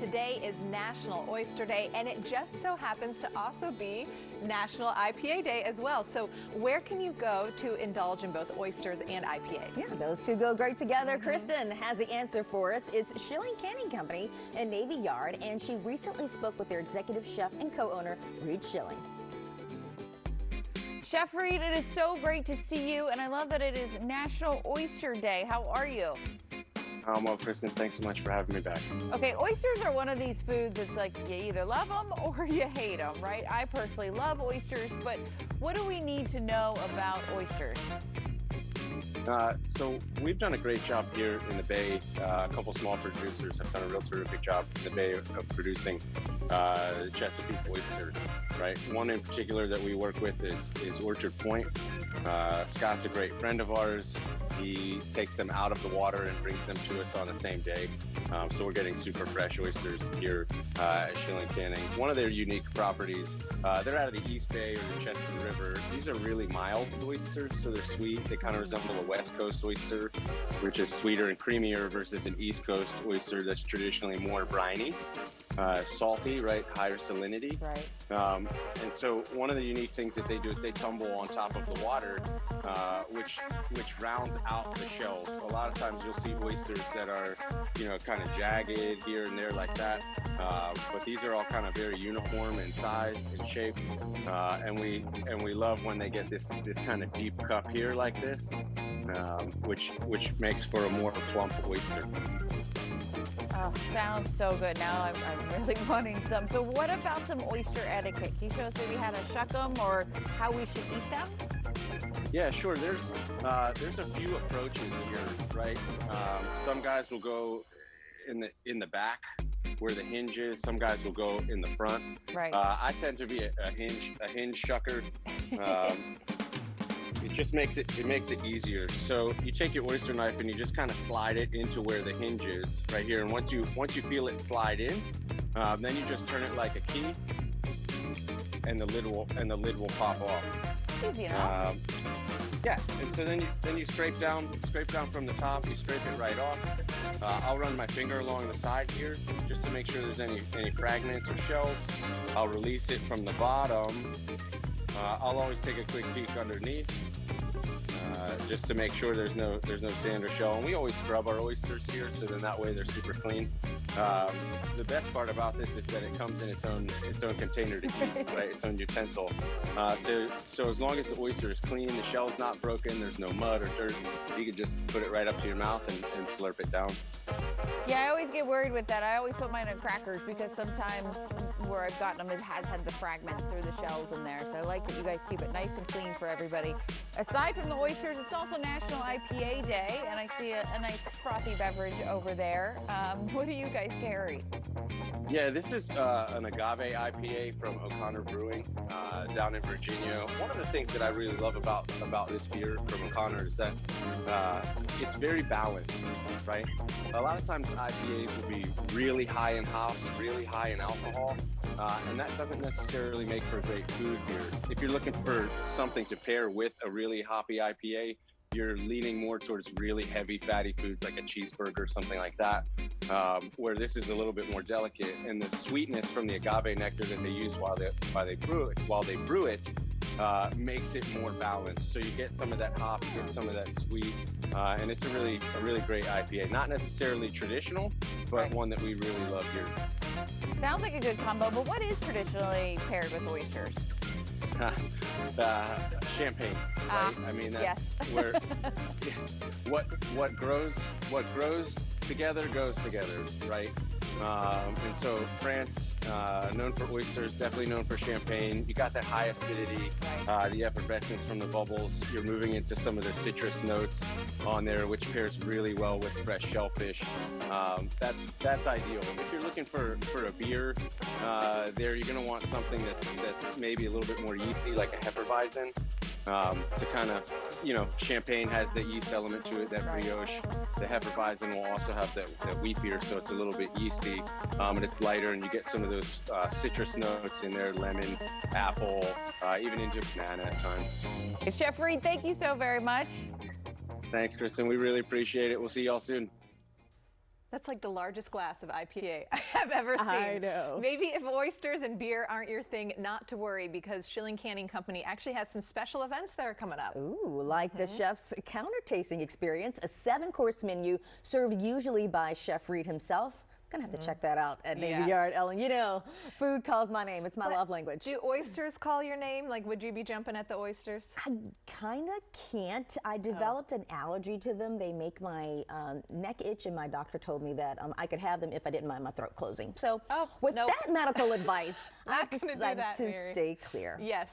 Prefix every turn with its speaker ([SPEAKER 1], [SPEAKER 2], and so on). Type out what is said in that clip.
[SPEAKER 1] Today is National Oyster Day, and it just so happens to also be National IPA Day as well. So where can you go to indulge in both oysters and IPAs?
[SPEAKER 2] Yeah, those two go great together. Kristen has the answer for us. It's Shilling Company in Navy Yard, and she recently spoke with their executive chef and co-owner, Reed Shilling.
[SPEAKER 3] Chef Reed, it is so great to see you, and I love that it is National Oyster Day. How are you?
[SPEAKER 4] Well, Kristen, thanks so much for having me back.
[SPEAKER 3] Okay, oysters are one of these foods that's like you either love them or you hate them, right? I personally love oysters, but what do we need to know about oysters?
[SPEAKER 4] So we've done a great job here in the Bay. A couple small producers have done a real terrific job in the Bay of producing Chesapeake oyster, right? One in particular that we work with is Orchard Point. Scott's a great friend of ours. He takes them out of the water and brings them to us on the same day. So we're getting super fresh oysters here at Shilling Canning. One of their unique properties, they're out of the East Bay or the Chester River. These are really mild oysters, so they're sweet. They kind of resemble a West Coast oyster, which is sweeter and creamier versus an East Coast oyster that's traditionally more briny. Salty, right? Higher salinity.
[SPEAKER 3] Right.
[SPEAKER 4] And so one of the unique things that they do is they tumble on top of the water, which rounds out the shells. A lot of times you'll see oysters that are, you know, kind of jagged here and there like that. But these are all kind of very uniform in size and shape. And we love when they get this kind of deep cup here like this, which makes for a more plump oyster.
[SPEAKER 3] Oh, sounds so good. Now I'm really wanting some. So what about some oyster etiquette? Can you show us maybe how to shuck them or how we should eat them?
[SPEAKER 4] Yeah, sure. There's a few approaches here, right? Some guys will go in the back where the hinge is. Some guys will go in the front.
[SPEAKER 3] Right.
[SPEAKER 4] I tend to be a hinge shucker. It just makes it easier. So you take your oyster knife and you just kind of slide it into where the hinge is right here. And once you feel it slide in, then you just turn it like a key, and the lid will pop off.
[SPEAKER 3] Easy enough.
[SPEAKER 4] Yeah, and so then you scrape down from the top. You scrape it right off. I'll run my finger along the side here just to make sure there's any fragments or shells. I'll release it from the bottom. I'll always take a quick peek underneath, just to make sure there's no sand or shell. And we always scrub our oysters here, so then that way they're super clean. The best part about this is that it comes in its own container to eat, right? Its own utensil. So as long as the oyster is clean, the shell's not broken, there's no mud or dirt, you can just put it right up to your mouth and slurp it down.
[SPEAKER 3] Yeah, I always get worried with that. I always put mine in crackers because sometimes where I've gotten them, it has had the fragments or the shells in there. So I like that you guys keep it nice and clean for everybody. Aside from the oysters, it's also National IPA Day, and I see a nice frothy beverage over there. What do you guys carry?
[SPEAKER 4] Yeah, this is an agave IPA from O'Connor Brewing down in Virginia. One of the things that I really love about this beer from O'Connor is that it's very balanced, right? A lot of times IPAs will be really high in hops, really high in alcohol, and that doesn't necessarily make for great food beer. If you're looking for something to pair with a really hoppy IPA, you're leaning more towards really heavy fatty foods like a cheeseburger, something like that, where this is a little bit more delicate, and the sweetness from the agave nectar that they use while they brew it makes it more balanced. So you get some of that hop, you get some of that sweet, and it's a really great IPA. Not necessarily traditional, but
[SPEAKER 3] right.
[SPEAKER 4] One that we really love here.
[SPEAKER 3] Sounds like a good combo, but what is traditionally paired with oysters?
[SPEAKER 4] Champagne, right? I mean, that's
[SPEAKER 3] yes.
[SPEAKER 4] where what grows together goes together, right? And so France, known for oysters, definitely known for champagne. You got that high acidity, the effervescence from the bubbles. You're moving into some of the citrus notes on there, which pairs really well with fresh shellfish. That's ideal. If you're looking for a beer, there you're gonna want something that's maybe a little bit more yeasty, like a Hefeweizen. To kind of, you know, champagne has the yeast element to it, that brioche. The Hefeweizen will also have that wheat beer, so it's a little bit yeasty, and it's lighter, and you get some of those citrus notes in there, lemon, apple, even into banana at times.
[SPEAKER 3] Chef Reed, thank you so very much.
[SPEAKER 4] Thanks, Kristen. We really appreciate it. We'll see y'all soon.
[SPEAKER 1] That's like the largest glass of IPA I have ever seen.
[SPEAKER 2] I know.
[SPEAKER 1] Maybe if oysters and beer aren't your thing, not to worry, because Shilling Canning Company actually has some special events that are coming up.
[SPEAKER 2] Ooh, like the chef's counter tasting experience, a 7-course menu served usually by Chef Reed himself. Gonna have to check that out at Navy Yard, Ellen. You know, food calls my name. It's my love language.
[SPEAKER 1] Do oysters call your name? Like, would you be jumping at the oysters?
[SPEAKER 2] I kind of can't. I developed an allergy to them. They make my neck itch, and my doctor told me that I could have them if I didn't mind my throat closing. So with that medical advice, I have to
[SPEAKER 1] gonna do that,
[SPEAKER 2] to
[SPEAKER 1] Mary.
[SPEAKER 2] stay clear.
[SPEAKER 1] Yes.